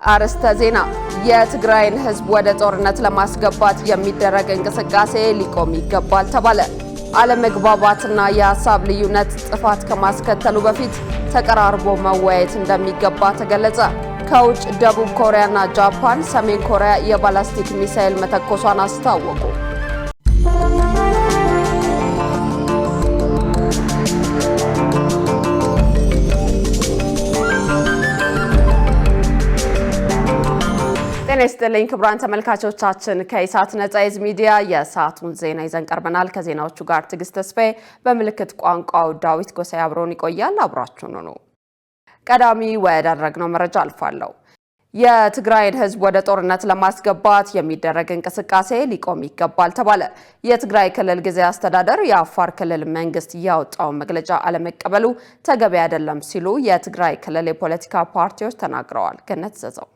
አርስተ ዜና የትግራይን ህዝብ ወደ ጦርነት ለማስገባት የሚደረግ እንቅስቃሴ ሊቆም ይገባል ተባለ። አለመግባባትና የሐሳብ ልዩነት ጥፋት ከማስከተሉ በፊት ተቀራርቦ መወያየት እንደሚገባ ተገለጸ። ከውጭ ደቡብ ኮሪያና ጃፓን ሰሜን ኮሪያ የባላስቲክ ሚሳኤል መተኮሷን አስታወቁ። ጤና ይስጥልኝ ክቡራን ተመልካቾቻችን፣ ከኢሳት ነጻ የህዝብ ሚዲያ የሰዓቱን ዜና ይዘን ቀርበናል። ከዜናዎቹ ጋር ትዕግስት ተስፋዬ፣ በምልክት ቋንቋው ዳዊት ጎሳዬ አብሮን ይቆያል። አብራችሁን ሁኑ። ቀዳሚ ወዳደረግነው መረጃ አልፋለሁ። የትግራይን ህዝብ ወደ ጦርነት ለማስገባት የሚደረግ እንቅስቃሴ ሊቆም ይገባል ተባለ። የትግራይ ክልል ጊዜያዊ አስተዳደር የአፋር ክልል መንግስት ያወጣውን መግለጫ አለመቀበሉ ተገቢ አይደለም ሲሉ የትግራይ ክልል የፖለቲካ ፓርቲዎች ተናግረዋል። ገነት ዘዘው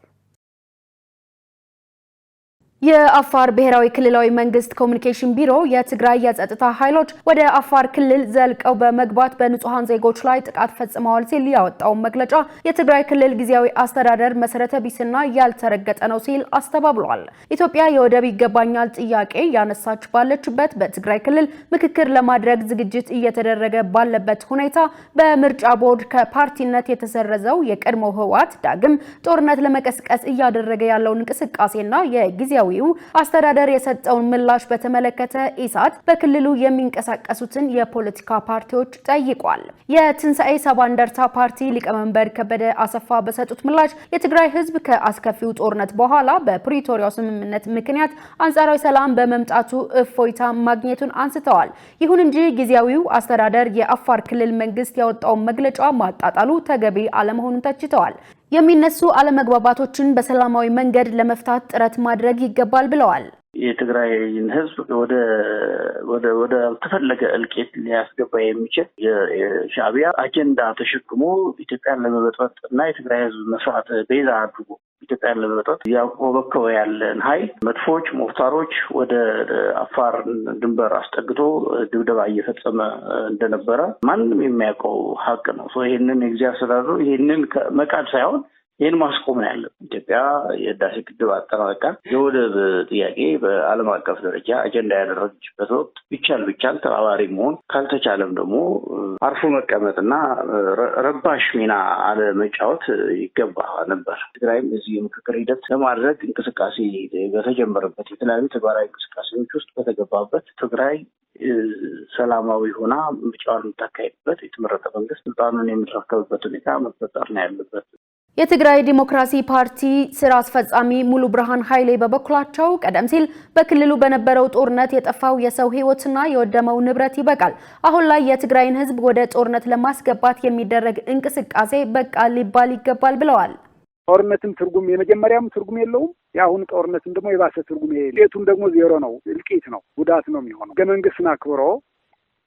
የአፋር ብሔራዊ ክልላዊ መንግስት ኮሙኒኬሽን ቢሮ የትግራይ የጸጥታ ኃይሎች ወደ አፋር ክልል ዘልቀው በመግባት በንጹሃን ዜጎች ላይ ጥቃት ፈጽመዋል ሲል ያወጣው መግለጫ የትግራይ ክልል ጊዜያዊ አስተዳደር መሰረተ ቢስና ያልተረገጠ ነው ሲል አስተባብሏል። ኢትዮጵያ የወደብ ይገባኛል ጥያቄ ያነሳች ባለችበት በትግራይ ክልል ምክክር ለማድረግ ዝግጅት እየተደረገ ባለበት ሁኔታ በምርጫ ቦርድ ከፓርቲነት የተሰረዘው የቀድሞው ህወሓት ዳግም ጦርነት ለመቀስቀስ እያደረገ ያለውን እንቅስቃሴና የጊዜያዊ አስተዳደር የሰጠውን ምላሽ በተመለከተ ኢሳት በክልሉ የሚንቀሳቀሱትን የፖለቲካ ፓርቲዎች ጠይቋል። የትንሳኤ ሰባ እንደርታ ፓርቲ ሊቀመንበር ከበደ አሰፋ በሰጡት ምላሽ የትግራይ ህዝብ ከአስከፊው ጦርነት በኋላ በፕሪቶሪያው ስምምነት ምክንያት አንጻራዊ ሰላም በመምጣቱ እፎይታ ማግኘቱን አንስተዋል። ይሁን እንጂ ጊዜያዊው አስተዳደር የአፋር ክልል መንግስት ያወጣውን መግለጫ ማጣጣሉ ተገቢ አለመሆኑን ተችተዋል። የሚነሱ አለመግባባቶችን በሰላማዊ መንገድ ለመፍታት ጥረት ማድረግ ይገባል ብለዋል። የትግራይን ህዝብ ወደ ተፈለገ እልቂት ሊያስገባ የሚችል የሻዕቢያ አጀንዳ ተሸክሞ ኢትዮጵያን ለመበጥበጥ እና የትግራይ ህዝብ መስዋዕት ቤዛ አድርጎ ኢትዮጵያን ለመበጥበጥ ያቆበከበ ያለን ኃይል መድፎች፣ ሞርታሮች ወደ አፋር ድንበር አስጠግቶ ድብደባ እየፈጸመ እንደነበረ ማንም የሚያውቀው ሀቅ ነው። ይህንን የጊዜያዊ አስተዳደሩ ይህንን መቃድ ሳይሆን ይህን ማስቆም ነው ያለብን። ኢትዮጵያ የህዳሴ ግድብ አጠናቀቃ የወደብ ጥያቄ በዓለም አቀፍ ደረጃ አጀንዳ ያደረገችበት ወቅት ቢቻል ተባባሪ መሆን ካልተቻለም ደግሞ አርፎ መቀመጥና ረባሽ ሚና አለመጫወት ይገባ ነበር። ትግራይም እዚህ የምክክር ሂደት ለማድረግ እንቅስቃሴ በተጀመረበት የተለያዩ ተግባራዊ እንቅስቃሴዎች ውስጥ በተገባበት ትግራይ ሰላማዊ ሆና ምርጫውን የምታካሄድበት የተመረጠ መንግስት ስልጣኑን የሚረከብበት ሁኔታ መፈጠር ነው ያለበት። የትግራይ ዲሞክራሲ ፓርቲ ስራ አስፈጻሚ ሙሉ ብርሃን ኃይሌ በበኩላቸው ቀደም ሲል በክልሉ በነበረው ጦርነት የጠፋው የሰው ህይወትና የወደመው ንብረት ይበቃል። አሁን ላይ የትግራይን ህዝብ ወደ ጦርነት ለማስገባት የሚደረግ እንቅስቃሴ በቃ ሊባል ይገባል ብለዋል። ጦርነትም ትርጉም የመጀመሪያም ትርጉም የለውም። የአሁን ጦርነትም ደግሞ የባሰ ትርጉም የለውም። ውጤቱም ደግሞ ዜሮ ነው፣ እልቂት ነው፣ ጉዳት ነው የሚሆነው። ህገ መንግስትን አክብሮ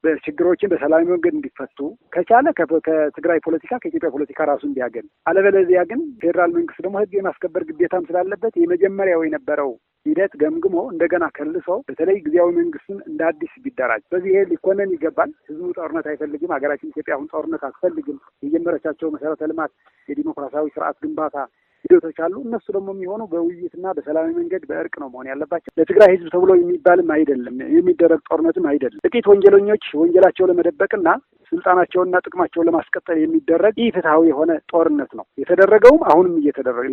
በችግሮችን በሰላማዊ መንገድ እንዲፈቱ ከቻለ ከትግራይ ፖለቲካ ከኢትዮጵያ ፖለቲካ ራሱ እንዲያገል፣ አለበለዚያ ግን ፌዴራል መንግስት ደግሞ ህግ የማስከበር ግዴታም ስላለበት የመጀመሪያው የነበረው ሂደት ገምግሞ እንደገና ከልሶ በተለይ ጊዜያዊ መንግስትን እንደ አዲስ ቢደራጅ በዚህ ሊኮነን ይገባል። ህዝቡ ጦርነት አይፈልግም። ሀገራችን ኢትዮጵያ አሁን ጦርነት አትፈልግም። የጀመረቻቸው መሰረተ ልማት የዲሞክራሲያዊ ስርዓት ግንባታ ሂደቶች አሉ። እነሱ ደግሞ የሚሆኑ በውይይትና በሰላማዊ መንገድ በእርቅ ነው መሆን ያለባቸው። ለትግራይ ህዝብ ተብሎ የሚባልም አይደለም፣ የሚደረግ ጦርነትም አይደለም። ጥቂት ወንጀለኞች ወንጀላቸው ለመደበቅና ስልጣናቸውንና ጥቅማቸውን ለማስቀጠል የሚደረግ ኢፍትሐዊ የሆነ ጦርነት ነው የተደረገውም አሁንም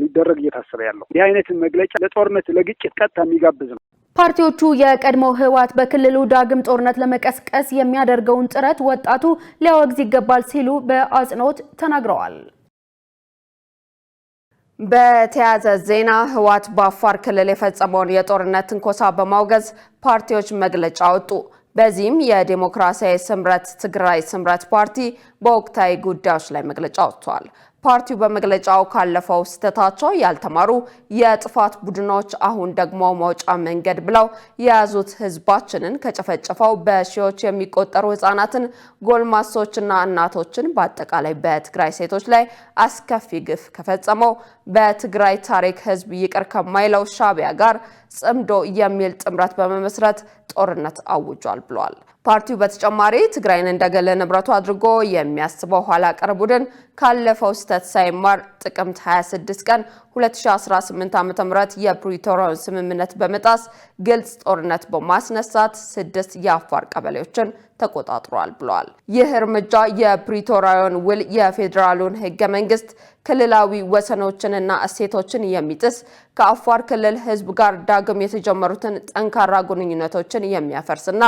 ሊደረግ እየታሰበ ያለው። ይህ አይነት መግለጫ ለጦርነት ለግጭት ቀጥታ የሚጋብዝ ነው። ፓርቲዎቹ የቀድሞው ህወሓት በክልሉ ዳግም ጦርነት ለመቀስቀስ የሚያደርገውን ጥረት ወጣቱ ሊያወግዝ ይገባል ሲሉ በአጽንኦት ተናግረዋል። በተያያዘ ዜና ህወሓት በአፋር ክልል የፈጸመውን የጦርነት ትንኮሳ በማውገዝ ፓርቲዎች መግለጫ ወጡ። በዚህም የዲሞክራሲያዊ ስምረት ትግራይ ስምረት ፓርቲ በወቅታዊ ጉዳዮች ላይ መግለጫ ወጥቷል። ፓርቲው በመግለጫው ካለፈው ስህተታቸው ያልተማሩ የጥፋት ቡድኖች አሁን ደግሞ መውጫ መንገድ ብለው የያዙት ህዝባችንን ከጨፈጨፈው በሺዎች የሚቆጠሩ ህፃናትን፣ ጎልማሶችና እናቶችን በአጠቃላይ በትግራይ ሴቶች ላይ አስከፊ ግፍ ከፈጸመው በትግራይ ታሪክ ህዝብ ይቅር ከማይለው ሻዕቢያ ጋር ጽምዶ የሚል ጥምረት በመመስረት ጦርነት አውጇል ብሏል። ፓርቲው በተጨማሪ ትግራይን እንደገለ ንብረቱ አድርጎ የሚያስበው ኋላ ቀር ቡድን ካለፈው ስህተት ሳይማር ጥቅምት 26 ቀን 2018 ዓ.ም የፕሪቶሪያውን ስምምነት በመጣስ ግልጽ ጦርነት በማስነሳት 6 የአፋር ቀበሌዎችን ተቆጣጥሯል ብለዋል። ይህ እርምጃ የፕሪቶሪያውን ውል፣ የፌዴራሉን ህገ መንግስት፣ ክልላዊ ወሰኖችንና እሴቶችን የሚጥስ ከአፋር ክልል ህዝብ ጋር ዳግም የተጀመሩትን ጠንካራ ግንኙነቶችን የሚያፈርስና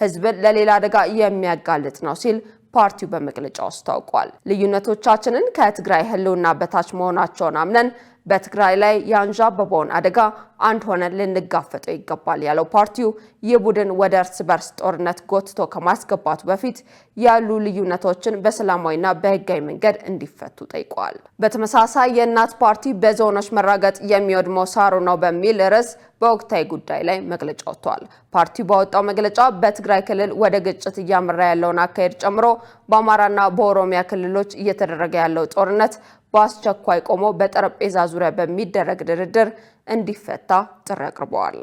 ህዝብን ለሌላ አደጋ የሚያጋልጥ ነው ሲል ፓርቲው በመግለጫው አስታውቋል። ልዩነቶቻችንን ከትግራይ ህልውና በታች መሆናቸውን አምነን በትግራይ ላይ ያንዣበበውን አደጋ አንድ ሆነን ልንጋፈጠው ይገባል ያለው ፓርቲው ይህ ቡድን ወደ እርስ በርስ ጦርነት ጎትቶ ከማስገባቱ በፊት ያሉ ልዩነቶችን በሰላማዊና በህጋዊ መንገድ እንዲፈቱ ጠይቋል። በተመሳሳይ የእናት ፓርቲ በዞኖች መራገጥ የሚወድመው ሳሩ ነው በሚል ርዕስ በወቅታዊ ጉዳይ ላይ መግለጫ ወጥቷል። ፓርቲው ባወጣው መግለጫ በትግራይ ክልል ወደ ግጭት እያመራ ያለውን አካሄድ ጨምሮ በአማራና በኦሮሚያ ክልሎች እየተደረገ ያለው ጦርነት በአስቸኳይ ቆሞ በጠረጴዛ ዙሪያ በሚደረግ ድርድር እንዲፈታ ጥሪ አቅርበዋል።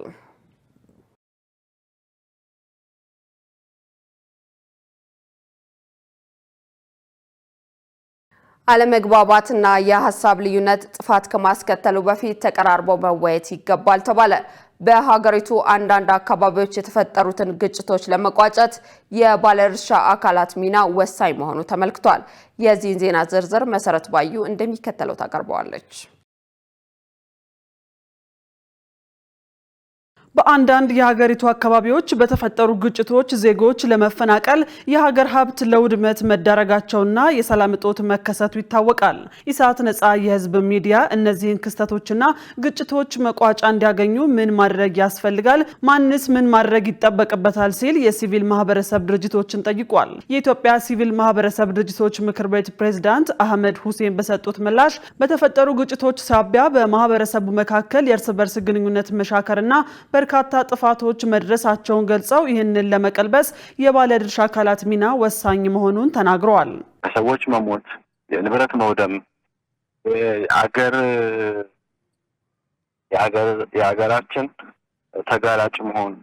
አለመግባባትና የሐሳብ ልዩነት ጥፋት ከማስከተሉ በፊት ተቀራርቦ መወያየት ይገባል ተባለ። በሀገሪቱ አንዳንድ አካባቢዎች የተፈጠሩትን ግጭቶች ለመቋጨት የባለድርሻ አካላት ሚና ወሳኝ መሆኑ ተመልክቷል። የዚህን ዜና ዝርዝር መሰረት ባዩ እንደሚከተለው ታቀርበዋለች። በአንዳንድ የሀገሪቱ አካባቢዎች በተፈጠሩ ግጭቶች ዜጎች ለመፈናቀል የሀገር ሀብት ለውድመት መዳረጋቸውና የሰላም እጦት መከሰቱ ይታወቃል። ኢሳት ነጻ የህዝብ ሚዲያ እነዚህን ክስተቶችና ግጭቶች መቋጫ እንዲያገኙ ምን ማድረግ ያስፈልጋል፣ ማንስ ምን ማድረግ ይጠበቅበታል ሲል የሲቪል ማህበረሰብ ድርጅቶችን ጠይቋል። የኢትዮጵያ ሲቪል ማህበረሰብ ድርጅቶች ምክር ቤት ፕሬዝዳንት አህመድ ሁሴን በሰጡት ምላሽ በተፈጠሩ ግጭቶች ሳቢያ በማህበረሰቡ መካከል የእርስ በርስ ግንኙነት መሻከርና በርካታ ጥፋቶች መድረሳቸውን ገልጸው ይህንን ለመቀልበስ የባለድርሻ አካላት ሚና ወሳኝ መሆኑን ተናግረዋል። ሰዎች መሞት፣ የንብረት መውደም፣ የሀገራችን ተጋላጭ መሆን፣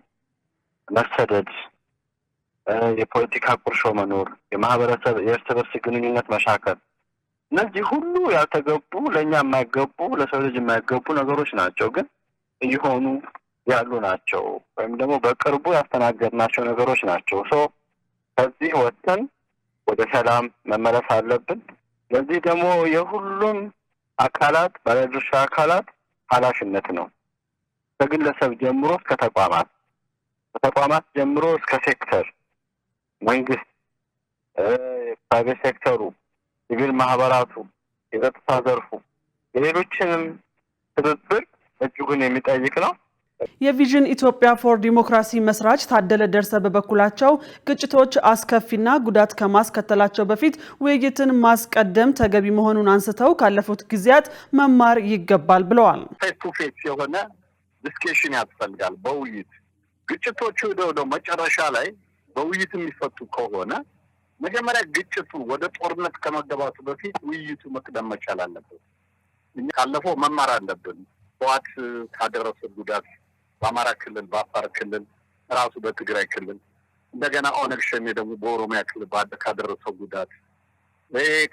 መሰደድ፣ የፖለቲካ ቁርሾ መኖር፣ የማህበረሰብ የእርስ በርስ ግንኙነት መሻከር፣ እነዚህ ሁሉ ያልተገቡ ለኛ የማይገቡ ለሰው ልጅ የማይገቡ ነገሮች ናቸው፣ ግን እየሆኑ ያሉ ናቸው ወይም ደግሞ በቅርቡ ያስተናገድናቸው ነገሮች ናቸው። ከዚህ ወጥተን ወደ ሰላም መመለስ አለብን። ለዚህ ደግሞ የሁሉም አካላት ባለድርሻ አካላት ኃላፊነት ነው። ከግለሰብ ጀምሮ እስከ ከተቋማት ጀምሮ እስከ ሴክተር መንግስት፣ ፕራይቬት ሴክተሩ፣ ሲቪል ማህበራቱ፣ የጸጥታ ዘርፉ የሌሎችንም ትብብር እጅጉን የሚጠይቅ ነው። የቪዥን ኢትዮጵያ ፎር ዲሞክራሲ መስራች ታደለ ደርሰ በበኩላቸው ግጭቶች አስከፊና ጉዳት ከማስከተላቸው በፊት ውይይትን ማስቀደም ተገቢ መሆኑን አንስተው ካለፉት ጊዜያት መማር ይገባል ብለዋል። ፌስ ቱ ፌስ የሆነ ዲስከሽን ያስፈልጋል። በውይይት ግጭቶቹ ወደ መጨረሻ ላይ በውይይት የሚፈቱ ከሆነ መጀመሪያ ግጭቱን ወደ ጦርነት ከመገባቱ በፊት ውይይቱ መቅደም መቻል አለበት። ካለፈው መማር አለብን። ህወሓት ካደረሰው ጉዳት በአማራ ክልል፣ በአፋር ክልል፣ ራሱ በትግራይ ክልል እንደገና ኦነግ ሸኔ ደግሞ በኦሮሚያ ክልል ካደረሰው ጉዳት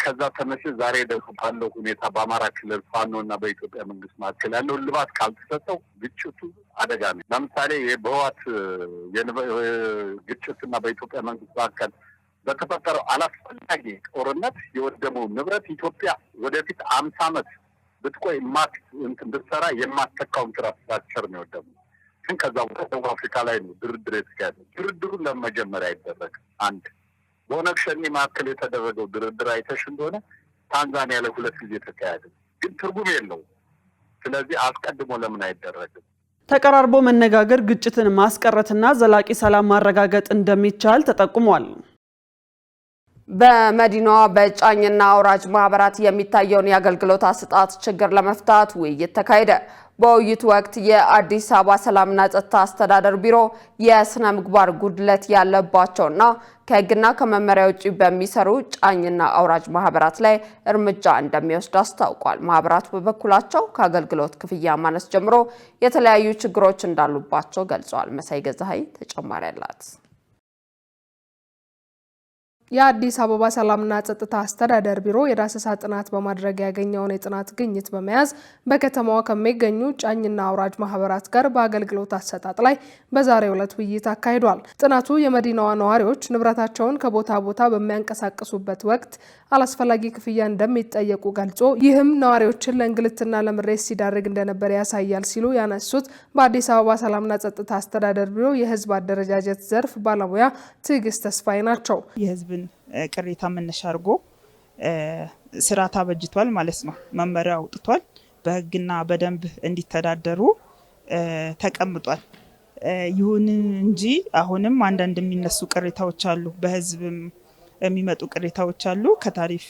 ከዛ ተነሽ ዛሬ ደግሞ ባለው ሁኔታ በአማራ ክልል ፋኖና በኢትዮጵያ መንግስት መካከል ያለው ልባት ካልተሰጠው ግጭቱ አደጋ ነው። ለምሳሌ በህወሓት ግጭትና በኢትዮጵያ መንግስት መካከል በተፈጠረው አላስፈላጊ ጦርነት የወደመው ንብረት ኢትዮጵያ ወደፊት 50 ዓመት ብትቆይ ብትሰራ የማትተካው ኢንፍራስትራክቸር ነው የወደመው። ግን ከዛ በደቡብ አፍሪካ ላይ ነው ድርድር የተካሄደው። ድርድሩን ለመጀመሪያ አይደረግ አንድ በኦነግ ሸኔ መካከል የተደረገው ድርድር አይተሽ እንደሆነ ታንዛኒያ ላይ 2 ጊዜ ተካሄደ፣ ግን ትርጉም የለውም። ስለዚህ አስቀድሞ ለምን አይደረግም? ተቀራርቦ መነጋገር ግጭትን ማስቀረትና ዘላቂ ሰላም ማረጋገጥ እንደሚቻል ተጠቁሟል። በመዲናዋ በጫኝና አውራጅ ማህበራት የሚታየውን የአገልግሎት አሰጣጥ ችግር ለመፍታት ውይይት ተካሄደ። በውይይቱ ወቅት የአዲስ አበባ ሰላምና ጸጥታ አስተዳደር ቢሮ የስነ ምግባር ጉድለት ያለባቸውና ከህግና ከመመሪያ ውጪ በሚሰሩ ጫኝና አውራጅ ማህበራት ላይ እርምጃ እንደሚወስድ አስታውቋል። ማህበራቱ በበኩላቸው ከአገልግሎት ክፍያ ማነስ ጀምሮ የተለያዩ ችግሮች እንዳሉባቸው ገልጸዋል። መሳይ ገዛሃይ ተጨማሪ አላት። የአዲስ አበባ ሰላምና ጸጥታ አስተዳደር ቢሮ የዳሰሳ ጥናት በማድረግ ያገኘውን የጥናት ግኝት በመያዝ በከተማዋ ከሚገኙ ጫኝና አውራጅ ማህበራት ጋር በአገልግሎት አሰጣጥ ላይ በዛሬው ዕለት ውይይት አካሂዷል። ጥናቱ የመዲናዋ ነዋሪዎች ንብረታቸውን ከቦታ ቦታ በሚያንቀሳቅሱበት ወቅት አላስፈላጊ ክፍያ እንደሚጠየቁ ገልጾ ይህም ነዋሪዎችን ለእንግልትና ለምሬት ሲዳርግ እንደነበር ያሳያል ሲሉ ያነሱት በአዲስ አበባ ሰላምና ጸጥታ አስተዳደር ቢሮ የህዝብ አደረጃጀት ዘርፍ ባለሙያ ትዕግስት ተስፋዬ ናቸው። የህዝብን ቅሬታ መነሻ አድርጎ ስራ ታበጅቷል ማለት ነው። መመሪያ አውጥቷል። በህግና በደንብ እንዲተዳደሩ ተቀምጧል። ይሁን እንጂ አሁንም አንዳንድ የሚነሱ ቅሬታዎች አሉ። በህዝብም የሚመጡ ቅሬታዎች አሉ። ከታሪፍ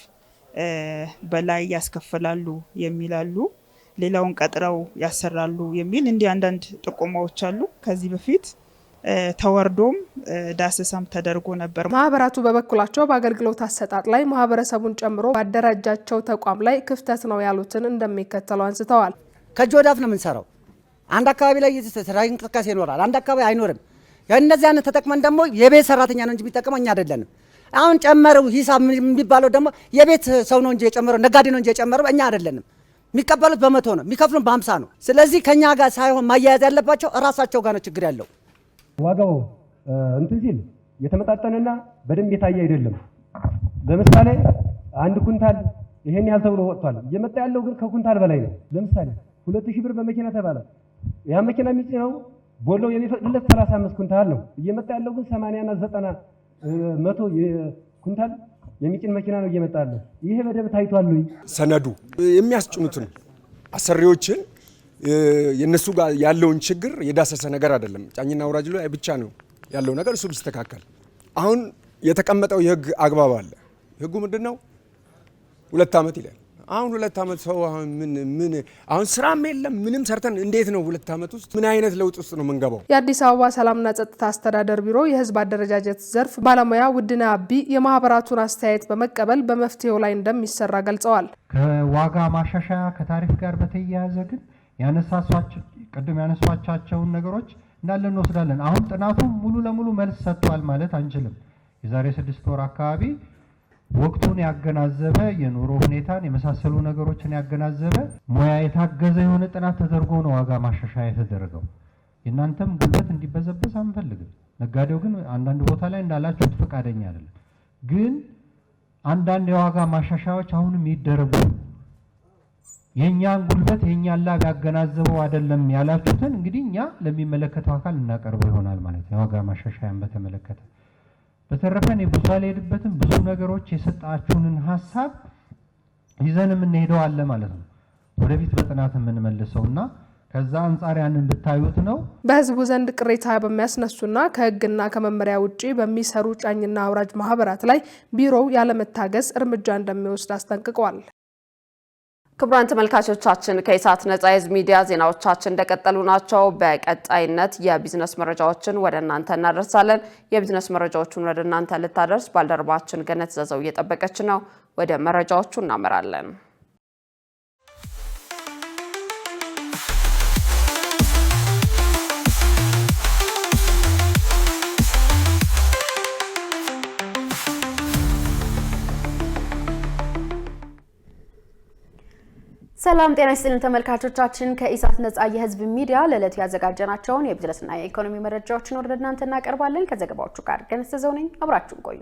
በላይ ያስከፍላሉ የሚላሉ፣ ሌላውን ቀጥረው ያሰራሉ የሚል እንዲህ አንዳንድ ጥቆማዎች አሉ። ከዚህ በፊት ተወርዶም ዳሰሳም ተደርጎ ነበር። ማህበራቱ በበኩላቸው በአገልግሎት አሰጣጥ ላይ ማህበረሰቡን ጨምሮ ባደራጃቸው ተቋም ላይ ክፍተት ነው ያሉትን እንደሚከተለው አንስተዋል። ከእጅ ወዳፍ ነው የምንሰራው። አንድ አካባቢ ላይ ስራ እንቅስቃሴ ይኖራል፣ አንድ አካባቢ አይኖርም። የእነዚህ አይነት ተጠቅመን ደግሞ የቤት ሰራተኛ ነው እንጂ የሚጠቀመው እኛ አይደለንም። አሁን ጨመረው ሂሳብ የሚባለው ደግሞ የቤት ሰው ነው እንጂ የጨመረው፣ ነጋዴ ነው እንጂ የጨመረው እኛ አይደለንም። የሚቀበሉት በ100 ነው፣ የሚከፍሉን በ50 ነው። ስለዚህ ከኛ ጋር ሳይሆን ማያያዝ ያለባቸው እራሳቸው ጋር ነው ችግር ያለው። ዋጋው እንትን ሲል የተመጣጠነና በደንብ የታየ አይደለም። ለምሳሌ አንድ ኩንታል ይሄን ያህል ተብሎ ወጥቷል። እየመጣ ያለው ግን ከኩንታል በላይ ነው። ለምሳሌ 2000 ብር በመኪና ተባለ። ያ መኪና የሚጭነው ቦሎው የሚፈቅድለት 35 ኩንታል ነው። እየመጣ ያለው ግን 80 እና 90 100 ኩንታል የሚጭን መኪና ነው እየመጣ ያለው። ይሄ በደንብ ታይቷል። ሰነዱ የሚያስጭኑትን አሰሪዎችን የነሱ ጋር ያለውን ችግር የዳሰሰ ነገር አይደለም። ጫኝና አውራጅ ላይ ብቻ ነው ያለው ነገር። እሱ ቢስተካከል አሁን የተቀመጠው የህግ አግባብ አለ። ህጉ ምንድነው? 2 ዓመት ይላል። አሁን 2 ዓመት ሰው ምን አሁን ስራም የለም ምንም ሰርተን እንዴት ነው 2 ዓመት ውስጥ ምን አይነት ለውጥ ውስጥ ነው የምንገባው? የአዲስ አበባ ሰላምና ጸጥታ አስተዳደር ቢሮ የህዝብ አደረጃጀት ዘርፍ ባለሙያ ውድነ አቢ የማህበራቱን አስተያየት በመቀበል በመፍትሄው ላይ እንደሚሰራ ገልጸዋል። ከዋጋ ማሻሻያ ከታሪፍ ጋር በተያያዘ ግን ቅድም ያነሷቻቸውን ነገሮች እንዳለ እንወስዳለን። አሁን ጥናቱ ሙሉ ለሙሉ መልስ ሰጥቷል ማለት አንችልም። የዛሬ 6 ወር አካባቢ ወቅቱን ያገናዘበ የኑሮ ሁኔታን የመሳሰሉ ነገሮችን ያገናዘበ ሙያ የታገዘ የሆነ ጥናት ተደርጎ ነው ዋጋ ማሻሻያ የተደረገው። የእናንተም ጉልበት እንዲበዘበዝ አንፈልግም። ነጋዴው ግን አንዳንድ ቦታ ላይ እንዳላችሁት ፈቃደኛ አይደለም። ግን አንዳንድ የዋጋ ማሻሻያዎች አሁንም ይደረጉ። የኛን ጉልበት የኛን ላብ ያገናዘበው አይደለም ያላችሁትን እንግዲህ እኛ ለሚመለከተው አካል እናቀርበው ይሆናል ማለት ነው። የዋጋ ማሻሻያን በተመለከተ በተረፈን ብዙ አልሄድበትም። ብዙ ነገሮች የሰጣችሁንን ሀሳብ ይዘን የምንሄደው አለ ማለት ነው። ወደፊት በጥናት የምንመልሰውና ከዛ አንጻር ያንን ብታዩት ነው። በህዝቡ ዘንድ ቅሬታ በሚያስነሱና ከህግና ከመመሪያ ውጪ በሚሰሩ ጫኝና አውራጅ ማህበራት ላይ ቢሮው ያለመታገስ እርምጃ እንደሚወስድ አስጠንቅቀዋል። ክቡራን ተመልካቾቻችን ከኢሳት ነጻ የህዝብ ሚዲያ ዜናዎቻችን እንደቀጠሉ ናቸው። በቀጣይነት የቢዝነስ መረጃዎችን ወደ እናንተ እናደርሳለን። የቢዝነስ መረጃዎቹን ወደ እናንተ ልታደርስ ባልደረባችን ገነት ዘዘው እየጠበቀች ነው። ወደ መረጃዎቹ እናመራለን። ሰላም ጤና ይስጥልን ተመልካቾቻችን፣ ከኢሳት ነጻ የህዝብ ሚዲያ ለዕለቱ ያዘጋጀናቸውን የቢዝነስና የኢኮኖሚ መረጃዎችን ወደ እናንተ እናቀርባለን። ከዘገባዎቹ ጋር ገነት ዘዘው ነኝ። አብራችሁን ቆዩ።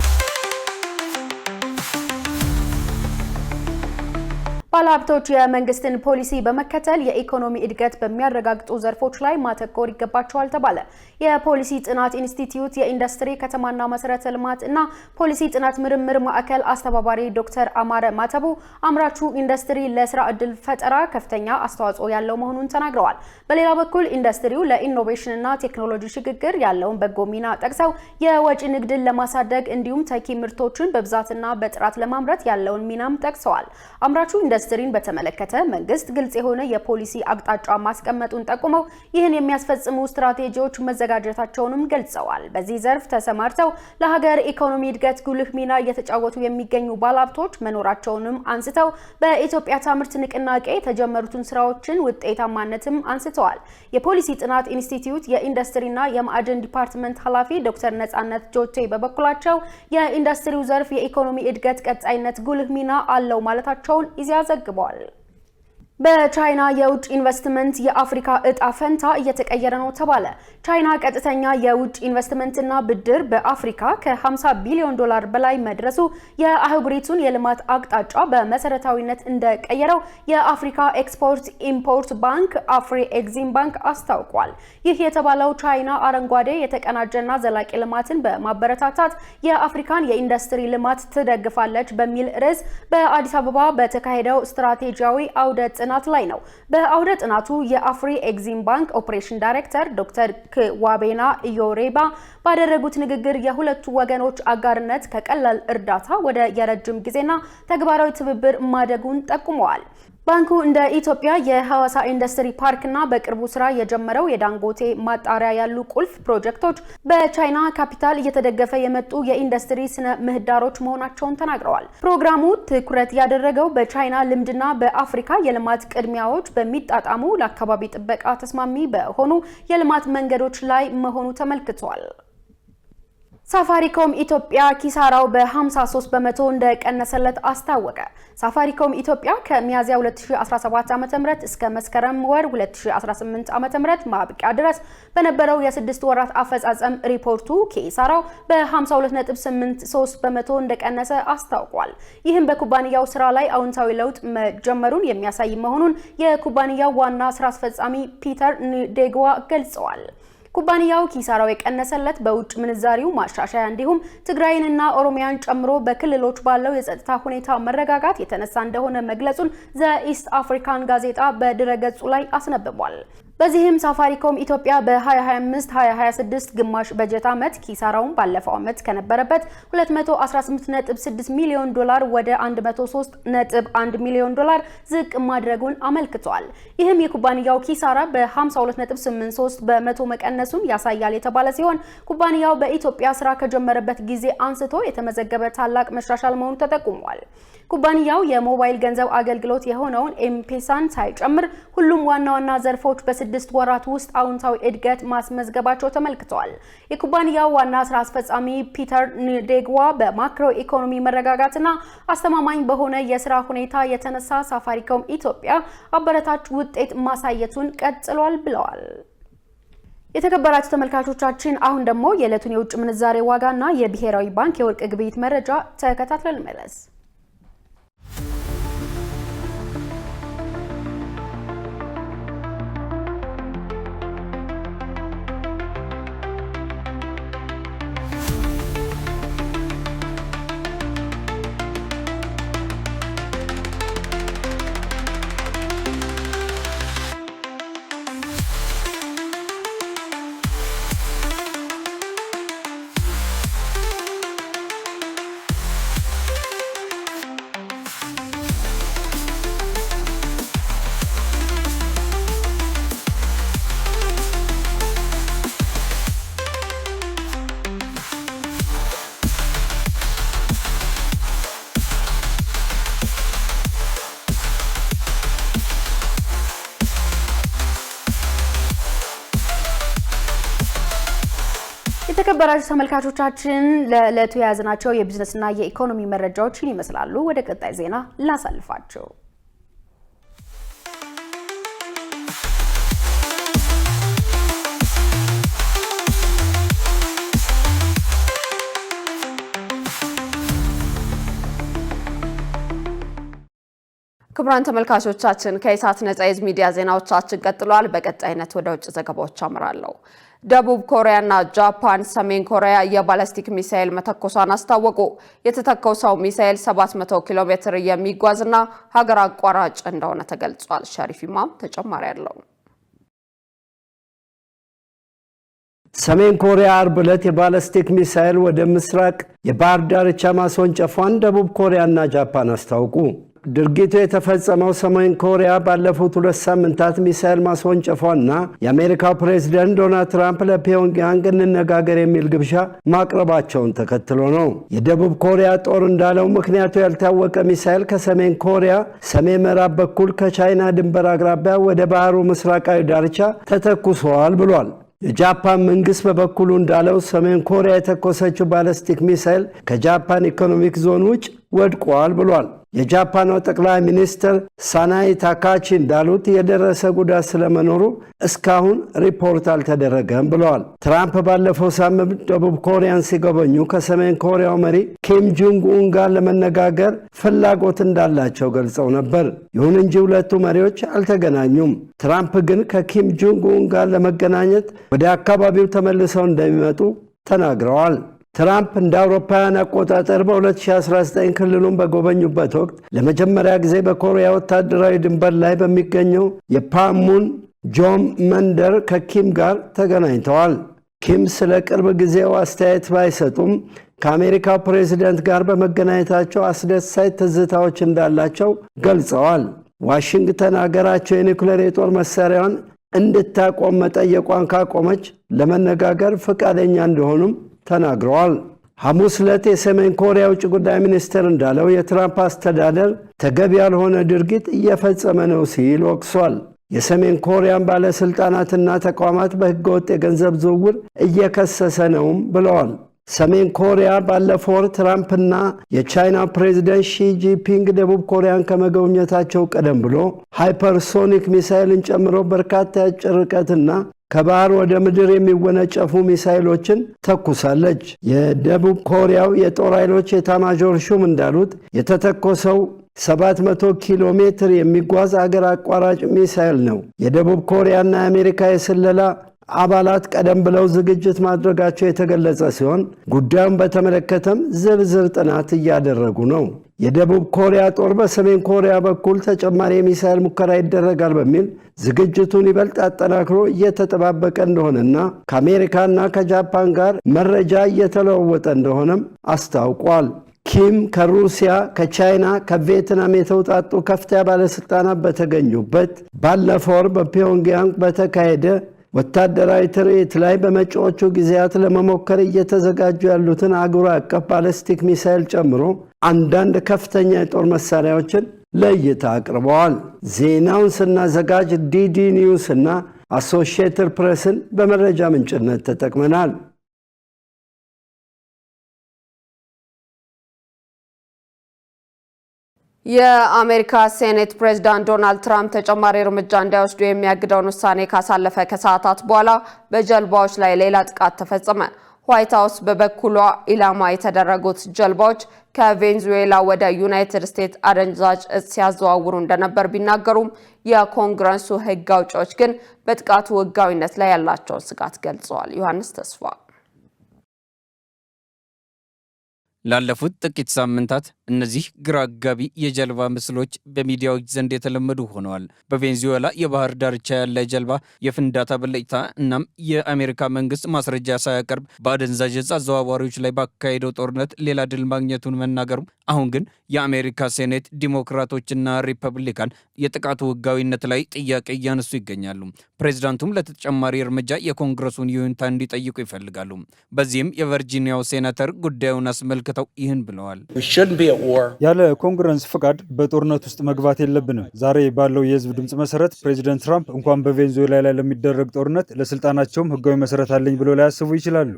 ባለሀብቶች የመንግስትን ፖሊሲ በመከተል የኢኮኖሚ እድገት በሚያረጋግጡ ዘርፎች ላይ ማተኮር ይገባቸዋል ተባለ። የፖሊሲ ጥናት ኢንስቲትዩት የኢንዱስትሪ ከተማና መሰረተ ልማት እና ፖሊሲ ጥናት ምርምር ማዕከል አስተባባሪ ዶክተር አማረ ማተቡ አምራቹ ኢንዱስትሪ ለስራ ዕድል ፈጠራ ከፍተኛ አስተዋጽኦ ያለው መሆኑን ተናግረዋል። በሌላ በኩል ኢንዱስትሪው ለኢኖቬሽንና ቴክኖሎጂ ሽግግር ያለውን በጎ ሚና ጠቅሰው የወጪ ንግድን ለማሳደግ እንዲሁም ተኪ ምርቶችን በብዛትና በጥራት ለማምረት ያለውን ሚናም ጠቅሰዋል። አምራቹ ኢንዱስትሪ ኢንዱስትሪን በተመለከተ መንግስት ግልጽ የሆነ የፖሊሲ አቅጣጫ ማስቀመጡን ጠቁመው ይህን የሚያስፈጽሙ ስትራቴጂዎች መዘጋጀታቸውንም ገልጸዋል። በዚህ ዘርፍ ተሰማርተው ለሀገር ኢኮኖሚ እድገት ጉልህ ሚና እየተጫወቱ የሚገኙ ባለሀብቶች መኖራቸውንም አንስተው በኢትዮጵያ ታምርት ንቅናቄ የተጀመሩትን ስራዎችን ውጤታማነትም አንስተዋል። የፖሊሲ ጥናት ኢንስቲትዩት የኢንዱስትሪና የማዕድን ዲፓርትመንት ኃላፊ ዶክተር ነጻነት ጆቴ በበኩላቸው የኢንዱስትሪው ዘርፍ የኢኮኖሚ እድገት ቀጣይነት ጉልህ ሚና አለው ማለታቸውን ኢዜአ ዘግቧል። በቻይና የውጭ ኢንቨስትመንት የአፍሪካ እጣ ፈንታ እየተቀየረ ነው ተባለ። ቻይና ቀጥተኛ የውጭ ኢንቨስትመንትና ብድር በአፍሪካ ከ50 ቢሊዮን ዶላር በላይ መድረሱ የአህጉሪቱን የልማት አቅጣጫ በመሰረታዊነት እንደቀየረው የአፍሪካ ኤክስፖርት ኢምፖርት ባንክ አፍሪ ኤግዚም ባንክ አስታውቋል። ይህ የተባለው ቻይና አረንጓዴ የተቀናጀና ዘላቂ ልማትን በማበረታታት የአፍሪካን የኢንዱስትሪ ልማት ትደግፋለች በሚል ርዕስ በአዲስ አበባ በተካሄደው ስትራቴጂያዊ አውደ ጥናት ላይ ነው። በአውደ ጥናቱ የአፍሪ ኤግዚም ባንክ ኦፕሬሽን ዳይሬክተር ዶክተር ክዋቤና ኢዮሬባ ባደረጉት ንግግር የሁለቱ ወገኖች አጋርነት ከቀላል እርዳታ ወደ የረጅም ጊዜና ተግባራዊ ትብብር ማደጉን ጠቁመዋል። ባንኩ እንደ ኢትዮጵያ የሐዋሳ ኢንዱስትሪ ፓርክና በቅርቡ ስራ የጀመረው የዳንጎቴ ማጣሪያ ያሉ ቁልፍ ፕሮጀክቶች በቻይና ካፒታል እየተደገፈ የመጡ የኢንዱስትሪ ስነ ምህዳሮች መሆናቸውን ተናግረዋል። ፕሮግራሙ ትኩረት ያደረገው በቻይና ልምድና በአፍሪካ የልማት ቅድሚያዎች በሚጣጣሙ ለአካባቢ ጥበቃ ተስማሚ በሆኑ የልማት መንገዶች ላይ መሆኑ ተመልክቷል። ሳፋሪኮም ኢትዮጵያ ኪሳራው በ53 በመቶ እንደቀነሰለት አስታወቀ። ሳፋሪኮም ኢትዮጵያ ከሚያዝያ 2017 ዓ.ም እስከ መስከረም ወር 2018 ዓ.ም ማብቂያ ድረስ በነበረው የ6 ወራት አፈጻጸም ሪፖርቱ ኪሳራው በ52.83 በመቶ እንደቀነሰ አስታውቋል። ይህም በኩባንያው ስራ ላይ አዎንታዊ ለውጥ መጀመሩን የሚያሳይ መሆኑን የኩባንያው ዋና ስራ አስፈጻሚ ፒተር ኒዴግዋ ገልጸዋል። ኩባንያው ኪሳራው የቀነሰለት በውጭ ምንዛሪው ማሻሻያ እንዲሁም ትግራይንና ኦሮሚያን ጨምሮ በክልሎች ባለው የጸጥታ ሁኔታ መረጋጋት የተነሳ እንደሆነ መግለጹን ዘ ኢስት አፍሪካን ጋዜጣ በድረገጹ ላይ አስነብቧል። በዚህም ሳፋሪኮም ኢትዮጵያ በ2025-2026 ግማሽ በጀት ዓመት ኪሳራውን ባለፈው ዓመት ከነበረበት 218.6 ሚሊዮን ዶላር ወደ 103.1 ሚሊዮን ዶላር ዝቅ ማድረጉን አመልክቷል። ይህም የኩባንያው ኪሳራ በ52.83 በመቶ መቀነሱን ያሳያል የተባለ ሲሆን ኩባንያው በኢትዮጵያ ስራ ከጀመረበት ጊዜ አንስቶ የተመዘገበ ታላቅ መሻሻል መሆኑ ተጠቁሟል። ኩባንያው የሞባይል ገንዘብ አገልግሎት የሆነውን ኤም-ፔሳን ሳይጨምር ሁሉም ዋና ዋና ዘርፎች በ6 ወራት ውስጥ አዎንታዊ እድገት ማስመዝገባቸው ተመልክተዋል። የኩባንያው ዋና ስራ አስፈጻሚ ፒተር ኒዴግዋ በማክሮ ኢኮኖሚ መረጋጋትና አስተማማኝ በሆነ የስራ ሁኔታ የተነሳ ሳፋሪኮም ኢትዮጵያ አበረታች ውጤት ማሳየቱን ቀጥሏል ብለዋል። የተከበራችሁ ተመልካቾቻችን አሁን ደግሞ የዕለቱን የውጭ ምንዛሬ ዋጋና የብሔራዊ ባንክ የወርቅ ግብይት መረጃ ተከታትለን መለስ። የተከበራችሁ ተመልካቾቻችን ለዕለቱ የያዝናቸው የቢዝነስና የኢኮኖሚ መረጃዎችን ይመስላሉ። ወደ ቀጣይ ዜና ላሳልፋችሁ። ክቡራን ተመልካቾቻችን ከኢሳት ነጻ የህዝብ ሚዲያ ዜናዎቻችን ቀጥሏል። በቀጣይነት ወደ ውጭ ዘገባዎች አምራለሁ። ደቡብ ኮሪያና ጃፓን ሰሜን ኮሪያ የባላስቲክ ሚሳኤል መተኮሷን አስታወቁ። የተተኮሰው ሚሳኤል 700 ኪሎ ሜትር የሚጓዝና ሀገር አቋራጭ እንደሆነ ተገልጿል። ሸሪፍ ኢማም ተጨማሪ አለው። ሰሜን ኮሪያ አርብ ዕለት የባላስቲክ ሚሳኤል ወደ ምስራቅ የባህር ዳርቻ ማስወንጨፏን ደቡብ ኮሪያና ጃፓን አስታወቁ። ድርጊቱ የተፈጸመው ሰሜን ኮሪያ ባለፉት 2 ሳምንታት ሚሳኤል ማስወንጨፏና የአሜሪካው ፕሬዝዳንት ዶናልድ ትራምፕ ለፒዮንግያንግ እንነጋገር የሚል ግብዣ ማቅረባቸውን ተከትሎ ነው። የደቡብ ኮሪያ ጦር እንዳለው ምክንያቱ ያልታወቀ ሚሳኤል ከሰሜን ኮሪያ ሰሜን ምዕራብ በኩል ከቻይና ድንበር አቅራቢያ ወደ ባህሩ ምስራቃዊ ዳርቻ ተተኩሷል ብሏል። የጃፓን መንግስት በበኩሉ እንዳለው ሰሜን ኮሪያ የተኮሰችው ባለስቲክ ሚሳኤል ከጃፓን ኢኮኖሚክ ዞን ውጭ ወድቋል ብሏል። የጃፓኑ ጠቅላይ ሚኒስትር ሳናይ ታካቺ እንዳሉት የደረሰ ጉዳት ስለመኖሩ እስካሁን ሪፖርት አልተደረገም ብለዋል። ትራምፕ ባለፈው ሳምንት ደቡብ ኮሪያን ሲጎበኙ ከሰሜን ኮሪያው መሪ ኪም ጆንግ ኡን ጋር ለመነጋገር ፍላጎት እንዳላቸው ገልጸው ነበር። ይሁን እንጂ ሁለቱ መሪዎች አልተገናኙም። ትራምፕ ግን ከኪም ጆንግ ኡን ጋር ለመገናኘት ወደ አካባቢው ተመልሰው እንደሚመጡ ተናግረዋል። ትራምፕ እንደ አውሮፓውያን አቆጣጠር በ2019 ክልሉን በጎበኙበት ወቅት ለመጀመሪያ ጊዜ በኮሪያ ወታደራዊ ድንበር ላይ በሚገኘው የፓሙን ጆም መንደር ከኪም ጋር ተገናኝተዋል። ኪም ስለ ቅርብ ጊዜው አስተያየት ባይሰጡም ከአሜሪካው ፕሬዝዳንት ጋር በመገናኘታቸው አስደሳች ትዝታዎች እንዳላቸው ገልጸዋል። ዋሽንግተን አገራቸው የኒውክሌር የጦር መሳሪያዋን እንድታቆም መጠየቋን ካቆመች ለመነጋገር ፈቃደኛ እንደሆኑም ተናግረዋል። ሐሙስ ዕለት የሰሜን ኮሪያ ውጭ ጉዳይ ሚኒስትር እንዳለው የትራምፕ አስተዳደር ተገቢ ያልሆነ ድርጊት እየፈጸመ ነው ሲል ወቅሷል። የሰሜን ኮሪያን ባለሥልጣናትና ተቋማት በሕገወጥ የገንዘብ ዝውውር እየከሰሰ ነውም ብለዋል። ሰሜን ኮሪያ ባለፈው ወር ትራምፕና የቻይና ፕሬዝዳንት ሺ ጂንፒንግ ደቡብ ኮሪያን ከመጎብኘታቸው ቀደም ብሎ ሃይፐርሶኒክ ሚሳይልን ጨምሮ በርካታ የአጭር ርቀትና ከባህር ወደ ምድር የሚወነጨፉ ሚሳይሎችን ተኩሳለች። የደቡብ ኮሪያው የጦር ኃይሎች ኤታማዦር ሹም እንዳሉት የተተኮሰው 700 ኪሎ ሜትር የሚጓዝ አገር አቋራጭ ሚሳይል ነው። የደቡብ ኮሪያና የአሜሪካ የስለላ አባላት ቀደም ብለው ዝግጅት ማድረጋቸው የተገለጸ ሲሆን ጉዳዩን በተመለከተም ዝርዝር ጥናት እያደረጉ ነው። የደቡብ ኮሪያ ጦር በሰሜን ኮሪያ በኩል ተጨማሪ የሚሳኤል ሙከራ ይደረጋል በሚል ዝግጅቱን ይበልጥ አጠናክሮ እየተጠባበቀ እንደሆነና ከአሜሪካና ከጃፓን ጋር መረጃ እየተለዋወጠ እንደሆነም አስታውቋል። ኪም ከሩሲያ፣ ከቻይና፣ ከቪየትናም የተውጣጡ ከፍተኛ ባለስልጣናት በተገኙበት ባለፈው ወር በፒዮንግያንግ በተካሄደ ወታደራዊ ትርኢት ላይ በመጪዎቹ ጊዜያት ለመሞከር እየተዘጋጁ ያሉትን አህጉር አቀፍ ባለስቲክ ሚሳይል ጨምሮ አንዳንድ ከፍተኛ የጦር መሳሪያዎችን ለእይታ አቅርበዋል። ዜናውን ስናዘጋጅ ዲዲ ኒውስ እና አሶሺየትድ ፕሬስን በመረጃ ምንጭነት ተጠቅመናል። የአሜሪካ ሴኔት ፕሬዝዳንት ዶናልድ ትራምፕ ተጨማሪ እርምጃ እንዲወስዱ የሚያግደውን ውሳኔ ካሳለፈ ከሰዓታት በኋላ በጀልባዎች ላይ ሌላ ጥቃት ተፈጸመ። ዋይት ሃውስ በበኩሏ ኢላማ የተደረጉት ጀልባዎች ከቬንዙዌላ ወደ ዩናይትድ ስቴትስ አደንዛዥ እጽ ሲያዘዋውሩ እንደነበር ቢናገሩም የኮንግረሱ ሕግ አውጪዎች ግን በጥቃቱ ሕጋዊነት ላይ ያላቸውን ስጋት ገልጸዋል። ዮሐንስ ተስፋ ላለፉት ጥቂት ሳምንታት እነዚህ ግራ አጋቢ የጀልባ ምስሎች በሚዲያዎች ዘንድ የተለመዱ ሆነዋል። በቬንዙዌላ የባህር ዳርቻ ያለ ጀልባ የፍንዳታ ብልጭታ እናም የአሜሪካ መንግስት ማስረጃ ሳያቀርብ በአደንዛዥ እጽ አዘዋዋሪዎች ላይ ባካሄደው ጦርነት ሌላ ድል ማግኘቱን መናገሩ፣ አሁን ግን የአሜሪካ ሴኔት ዲሞክራቶችና ሪፐብሊካን የጥቃቱ ህጋዊነት ላይ ጥያቄ እያነሱ ይገኛሉ። ፕሬዚዳንቱም ለተጨማሪ እርምጃ የኮንግረሱን ይሁንታ እንዲጠይቁ ይፈልጋሉ። በዚህም የቨርጂኒያው ሴናተር ጉዳዩን አስመልክተው ይህን ብለዋል። ያለ ኮንግረስ ፍቃድ በጦርነት ውስጥ መግባት የለብንም። ዛሬ ባለው የህዝብ ድምፅ መሰረት ፕሬዚደንት ትራምፕ እንኳን በቬንዙዌላ ላይ ለሚደረግ ጦርነት ለስልጣናቸውም ህጋዊ መሰረት አለኝ ብሎ ሊያስቡ ይችላሉ።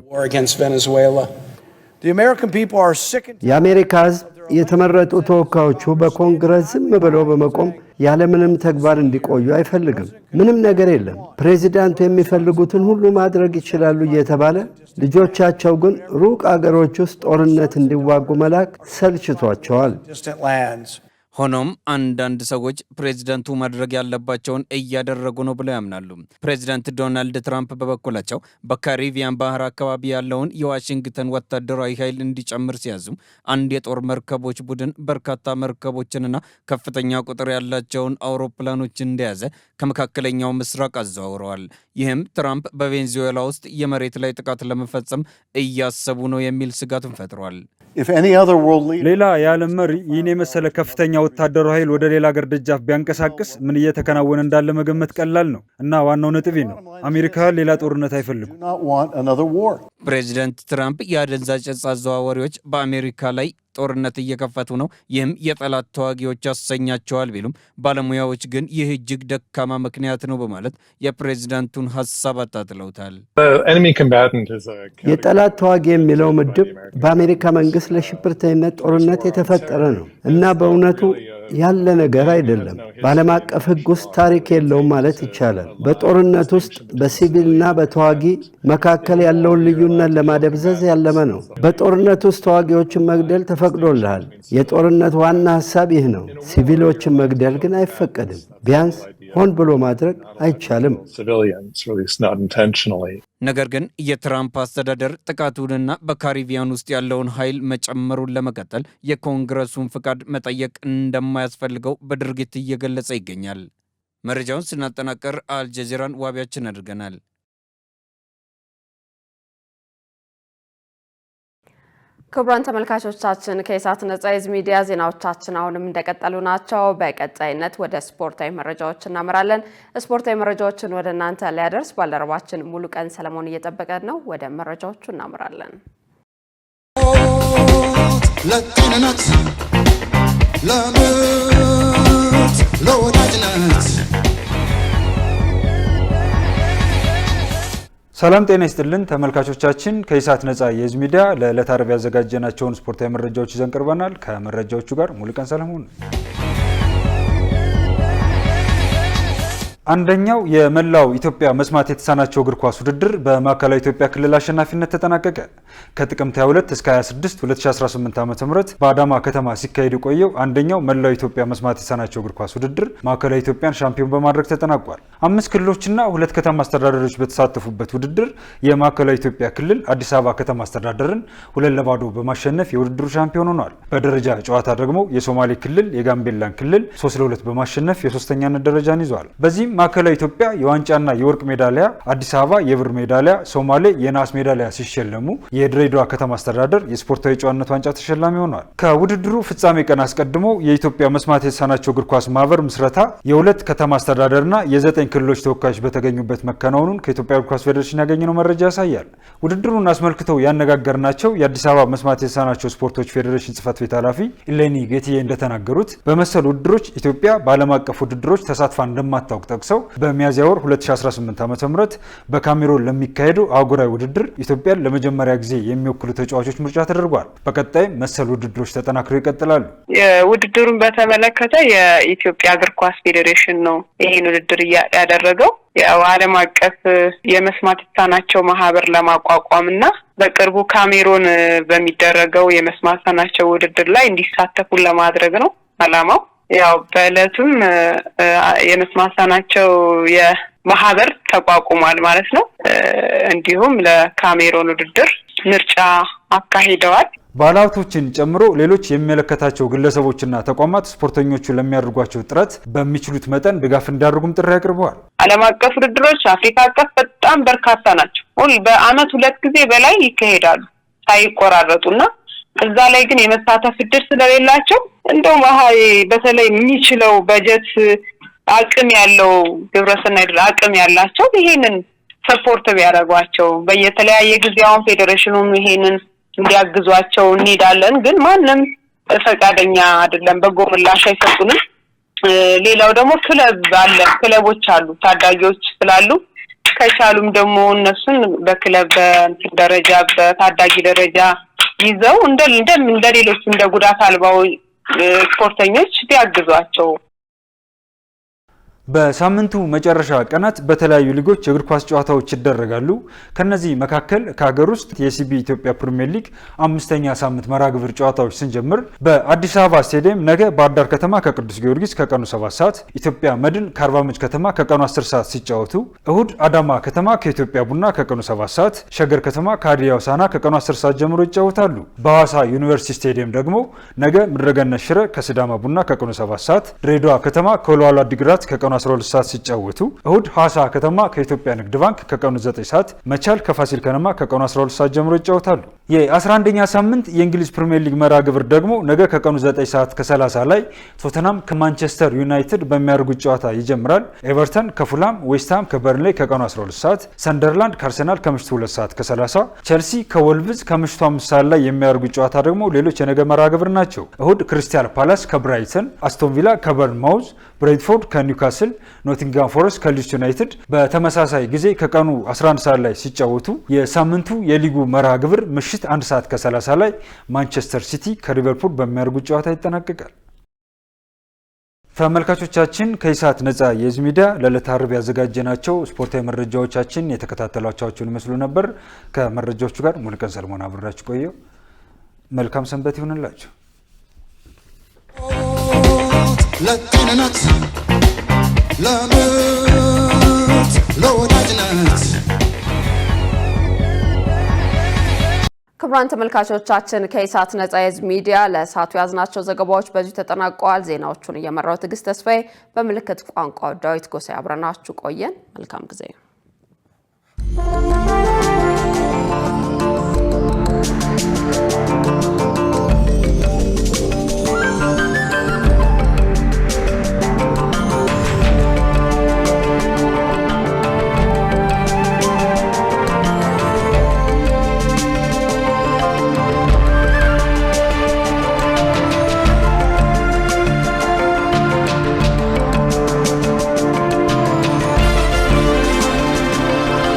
የአሜሪካ ህዝብ የተመረጡ ተወካዮቹ በኮንግረስ ዝም ብለው በመቆም ያለምንም ተግባር እንዲቆዩ አይፈልግም። ምንም ነገር የለም። ፕሬዚዳንቱ የሚፈልጉትን ሁሉ ማድረግ ይችላሉ እየተባለ ልጆቻቸው ግን ሩቅ አገሮች ውስጥ ጦርነት እንዲዋጉ መላክ ሰልችቷቸዋል። ሆኖም አንዳንድ ሰዎች ፕሬዚዳንቱ ማድረግ ያለባቸውን እያደረጉ ነው ብለው ያምናሉ። ፕሬዚዳንት ዶናልድ ትራምፕ በበኩላቸው በካሪቢያን ባህር አካባቢ ያለውን የዋሽንግተን ወታደራዊ ኃይል እንዲጨምር ሲያዙ አንድ የጦር መርከቦች ቡድን በርካታ መርከቦችንና ከፍተኛ ቁጥር ያላቸውን አውሮፕላኖችን እንደያዘ ከመካከለኛው ምስራቅ አዘዋውረዋል። ይህም ትራምፕ በቬንዙዌላ ውስጥ የመሬት ላይ ጥቃት ለመፈጸም እያሰቡ ነው የሚል ስጋትን ፈጥሯል። ሌላ የዓለም መሪ ይህን የመሰለ ከፍተኛ ወታደራዊ ኃይል ወደ ሌላ ሀገር ደጃፍ ቢያንቀሳቅስ ምን እየተከናወነ እንዳለ መገመት ቀላል ነው እና ዋናው ነጥብ ነው። አሜሪካ ሌላ ጦርነት አይፈልጉም። ፕሬዚደንት ትራምፕ የአደንዛዥ ዕፅ አዘዋዋሪዎች በአሜሪካ ላይ ጦርነት እየከፈቱ ነው፣ ይህም የጠላት ተዋጊዎች ያሰኛቸዋል ቢሉም ባለሙያዎች ግን ይህ እጅግ ደካማ ምክንያት ነው በማለት የፕሬዚዳንቱን ሀሳብ አጣጥለውታል። የጠላት ተዋጊ የሚለው ምድብ በአሜሪካ መንግስት ለሽብርተኝነት ጦርነት የተፈጠረ ነው እና በእውነቱ ያለ ነገር አይደለም። በዓለም አቀፍ ሕግ ውስጥ ታሪክ የለውም ማለት ይቻላል። በጦርነት ውስጥ በሲቪልና በተዋጊ መካከል ያለውን ልዩነት ለማደብዘዝ ያለመ ነው። በጦርነት ውስጥ ተዋጊዎችን መግደል ተፈቅዶልሃል። የጦርነት ዋና ሐሳብ ይህ ነው። ሲቪሎችን መግደል ግን አይፈቀድም። ቢያንስ ሆን ብሎ ማድረግ አይቻልም። ነገር ግን የትራምፕ አስተዳደር ጥቃቱንና በካሪቢያን ውስጥ ያለውን ኃይል መጨመሩን ለመቀጠል የኮንግረሱን ፍቃድ መጠየቅ እንደማያስፈልገው በድርጊት እየገለጸ ይገኛል። መረጃውን ስናጠናቀር አልጀዚራን ዋቢያችን አድርገናል። ክቡራን ተመልካቾቻችን ከኢሳት ነጻ የህዝብ ሚዲያ ዜናዎቻችን አሁንም እንደቀጠሉ ናቸው። በቀጣይነት ወደ ስፖርታዊ መረጃዎች እናመራለን። ስፖርታዊ መረጃዎችን ወደ እናንተ ሊያደርስ ባልደረባችን ሙሉቀን ሰለሞን እየጠበቀን ነው። ወደ መረጃዎቹ እናመራለን። ለጤንነት ለምርት ለወዳጅነት ሰላም ጤና ይስጥልን ተመልካቾቻችን፣ ከኢሳት ነጻ የህዝብ ሚዲያ ለዕለተ ዓርብ ያዘጋጀናቸውን ስፖርታዊ መረጃዎች ይዘን ቀርበናል። ከመረጃዎቹ ጋር ሙሉቀን ሰለሞን። አንደኛው የመላው ኢትዮጵያ መስማት የተሳናቸው እግር ኳስ ውድድር በማዕከላዊ ኢትዮጵያ ክልል አሸናፊነት ተጠናቀቀ። ከጥቅምት 22 እስከ 26 2018 ዓ.ም በአዳማ ከተማ ሲካሄድ የቆየው አንደኛው መላው ኢትዮጵያ መስማት የተሳናቸው እግር ኳስ ውድድር ማዕከላዊ ኢትዮጵያን ሻምፒዮን በማድረግ ተጠናቋል። 5 ክልሎችና 2 ከተማ አስተዳደሮች በተሳተፉበት ውድድር የማዕከላዊ ኢትዮጵያ ክልል አዲስ አበባ ከተማ አስተዳደርን 2-0 በማሸነፍ የውድድሩ ሻምፒዮን ሆኗል። በደረጃ ጨዋታ ደግሞ የሶማሌ ክልል የጋምቤላን ክልል 3-2 በማሸነፍ የሶስተኛነት ደረጃን ይዟል። በዚህም ማዕከላዊ ኢትዮጵያ የዋንጫና የወርቅ ሜዳሊያ፣ አዲስ አበባ የብር ሜዳሊያ፣ ሶማሌ የናስ ሜዳሊያ ሲሸለሙ የድሬዳዋ ከተማ አስተዳደር የስፖርታዊ ጨዋነት ዋንጫ ተሸላሚ ሆኗል። ከውድድሩ ፍጻሜ ቀን አስቀድሞ የኢትዮጵያ መስማት የተሳናቸው እግር ኳስ ማህበር ምስረታ የ2 ከተማ አስተዳደርና የ9 ክልሎች ተወካዮች በተገኙበት መከናወኑን ከኢትዮጵያ እግር ኳስ ፌዴሬሽን ያገኘነው መረጃ ያሳያል። ውድድሩን አስመልክተው ያነጋገርናቸው የአዲስ አበባ መስማት የተሳናቸው ስፖርቶች ፌዴሬሽን ጽህፈት ቤት ኃላፊ ኢሌኒ ጌትዬ እንደተናገሩት በመሰል ውድድሮች ኢትዮጵያ በዓለም አቀፍ ውድድሮች ተሳትፋ እንደማታውቅ ጠቅሰው በሚያዝያ ወር 2018 ዓ.ም በካሜሮን ለሚካሄዱ አህጉራዊ ውድድር ኢትዮጵያን ለመጀመሪያ ጊዜ የሚወክሉ ተጫዋቾች ምርጫ ተደርጓል። በቀጣይ መሰል ውድድሮች ተጠናክረው ይቀጥላሉ። ውድድሩን በተመለከተ የኢትዮጵያ እግር ኳስ ፌዴሬሽን ነው ይህን ውድድር ያደረገው። ያው ዓለም አቀፍ የመስማት የተሳናቸው ማህበር ለማቋቋምና በቅርቡ ካሜሮን በሚደረገው የመስማት የተሳናቸው ውድድር ላይ እንዲሳተፉ ለማድረግ ነው ዓላማው። ያው በእለቱም የመስማት የተሳናቸው የማህበር ተቋቁሟል ማለት ነው። እንዲሁም ለካሜሮን ውድድር ምርጫ አካሂደዋል። ባለሀብቶችን ጨምሮ ሌሎች የሚመለከታቸው ግለሰቦችና ተቋማት ስፖርተኞቹ ለሚያደርጓቸው ጥረት በሚችሉት መጠን ድጋፍ እንዲያደርጉም ጥሪ አቅርበዋል። ዓለም አቀፍ ውድድሮች አፍሪካ አቀፍ በጣም በርካታ ናቸው። በአመት 2 ጊዜ በላይ ይካሄዳሉ ሳይቆራረጡና እዛ ላይ ግን የመሳተፍ እድል ስለሌላቸው እንደውም በተለይ የሚችለው በጀት አቅም ያለው ግብረሰናይ አቅም ያላቸው ይሄንን ሰፖርት ቢያደርጓቸው በየተለያየ ጊዜ አሁን ፌዴሬሽኑም ይሄንን እንዲያግዟቸው እንሄዳለን። ግን ማንም ፈቃደኛ አይደለም፣ በጎ ምላሽ አይሰጡንም። ሌላው ደግሞ ክለቦች አሉ፣ ታዳጊዎች ስላሉ ከቻሉም ደግሞ እነሱን በክለብ ደረጃ በታዳጊ ደረጃ ይዘው እንደ ሌሎች እንደ ጉዳት አልባው ስፖርተኞች ቢያግዟቸው። በሳምንቱ መጨረሻ ቀናት በተለያዩ ሊጎች የእግር ኳስ ጨዋታዎች ይደረጋሉ። ከነዚህ መካከል ከሀገር ውስጥ የሲቢ ኢትዮጵያ ፕሪሚየር ሊግ 5ኛ ሳምንት መርሃ ግብር ጨዋታዎች ስንጀምር በአዲስ አበባ ስቴዲየም ነገ ባህር ዳር ከተማ ከቅዱስ ጊዮርጊስ ከቀኑ 7 ሰዓት፣ ኢትዮጵያ መድን ከአርባ ምንጭ ከተማ ከቀኑ 10 ሰዓት ሲጫወቱ፣ እሁድ አዳማ ከተማ ከኢትዮጵያ ቡና ከቀኑ 7 ሰዓት፣ ሸገር ከተማ ከሀዲያ ሆሳዕና ከቀኑ 10 ሰዓት ጀምሮ ይጫወታሉ። በሐዋሳ ዩኒቨርሲቲ ስቴዲየም ደግሞ ነገ ምድረገነት ሽረ ከሲዳማ ቡና ከቀኑ 7 ሰዓት፣ ድሬዳዋ ከተማ ከወልዋሎ ዓዲግራት ከቀኑ 12 ሰዓት ሲጫወቱ፣ እሁድ ሐዋሳ ከተማ ከኢትዮጵያ ንግድ ባንክ ከቀኑ 9 ሰዓት፣ መቻል ከፋሲል ከነማ ከቀኑ 12 ሰዓት ጀምሮ ይጫወታሉ። የ11ኛ ሳምንት የእንግሊዝ ፕሪሚየር ሊግ መርሃ ግብር ደግሞ ነገ ከቀኑ 9 ሰዓት ከ30 ላይ ቶተናም ከማንቸስተር ዩናይትድ በሚያደርጉት ጨዋታ ይጀምራል። ኤቨርተን ከፉላም፣ ዌስትሃም ከበርንሌይ ከቀኑ 12 ሰዓት፣ ሰንደርላንድ ከአርሰናል ከምሽቱ 2 ሰዓት ከ30፣ ቼልሲ ከወልቭዝ ከምሽቱ 5 ሰዓት ላይ የሚያደርጉት ጨዋታ ደግሞ ሌሎች የነገ መርሃ ግብር ናቸው። እሁድ ክሪስታል ፓላስ ከብራይተን፣ አስቶን ቪላ ከበርንማውዝ፣ ብሬንትፎርድ ከኒውካስል፣ ኖቲንጋም ፎረስት ከሊድስ ዩናይትድ በተመሳሳይ ጊዜ ከቀኑ 11 ሰዓት ላይ ሲጫወቱ የሳምንቱ የሊጉ መርሃ ግብር ምሽት 1 ሰዓት ከ30 ላይ ማንቸስተር ሲቲ ከሊቨርፑል በሚያደርጉት ጨዋታ ይጠናቀቃል። ተመልካቾቻችን ከኢሳት ነጻ የህዝብ ሚዲያ ለዕለተ ዓርብ ያዘጋጀናቸው ስፖርታዊ መረጃዎቻችን የተከታተሏቸውን ይመስሉ ነበር። ከመረጃዎቹ ጋር ሙሉቀን ሰለሞን አብራችሁ ቆየው። መልካም ሰንበት ይሁንላችሁ። ለጤንነት ለምርት ለወዳጅነት ክቡራን ተመልካቾቻችን ከኢሳት ነጻ የህዝብ ሚዲያ ለሰዓቱ ያዝናቸው ዘገባዎች በዚሁ ተጠናቀዋል። ዜናዎቹን እየመራው ትዕግስት ተስፋዬ፣ በምልክት ቋንቋ ዳዊት ጎሳይ አብረናችሁ ቆየን። መልካም ጊዜ።